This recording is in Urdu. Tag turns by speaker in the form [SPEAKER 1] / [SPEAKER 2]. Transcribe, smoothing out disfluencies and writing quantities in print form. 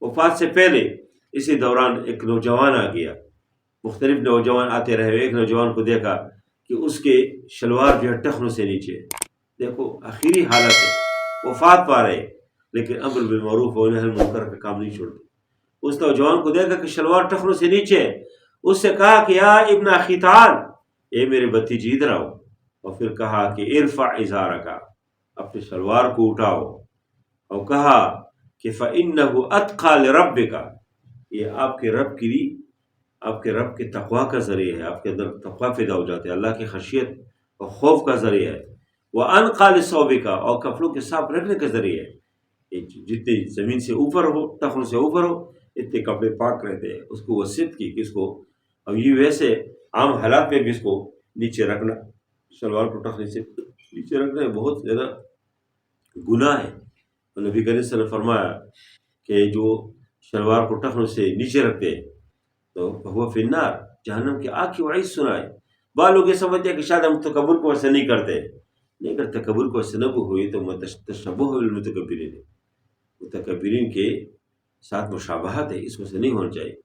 [SPEAKER 1] وفات سے پہلے اسی دوران ایک نوجوان آ گیا، مختلف نوجوان آتے رہے، ایک نوجوان کو دیکھا کہ اس کے شلوار جو ہے ٹخنوں سے نیچے، دیکھو آخری حالت ہے، وفات پا رہے لیکن امر بالمعروف و نہی عن المنکر کا کام نہیں چھوڑتے۔ اس نوجوان کو دیکھا کہ شلوار ٹخنوں سے نیچے ہے، اس سے کہا کہ یا ابن اخی تعال، اے میرے بھتیجی ادھر آؤ، اور پھر کہا کہ ارفع ازارک، اپنے شلوار کو اٹھاؤ، اور کہا کہ فإنہ اتقی لربک، یہ آپ کے رب کے لیے، آپ کے رب کے تقوی کا ذریعہ ہے، آپ کے اندر تقوی پیدا ہو جاتے ہے، اللہ کی خشیت اور خوف کا ذریعہ ہے، وانقی لثوبک، اور کپڑوں کے صاف رکھنے کا ذریعہ ہے، جتنے زمین سے اوپر ہو، ٹخن سے اوپر ہو، اتنے کپڑے پاک رہتے ہیں۔ اس کو وصیت کی کہ اس کو، اب یہ ویسے عام حالات میں بھی اس کو نیچے رکھنا، شلوار کو ٹخنے سے نیچے رکھنا بہت زیادہ گناہ ہے۔ تو نبی کریم صلی اللہ علیہ وسلم نے فرمایا کہ جو شلوار کو ٹخنوں سے نیچے رکھتے ہیں تو وہ فی النار، جہنم کی آگ کی وعید سنائے۔ بعض لوگ یہ سمجھتے ہیں کہ شاید ہم تکبر کو ایسے نہیں کرتے، نہیں اگر تکبر کو ایسے نہ ہوئی تو تشبہ بالمتکبرین، متکبرین کے ساتھ مشابہت ہے، اس میں سے نہیں ہونا چاہیے۔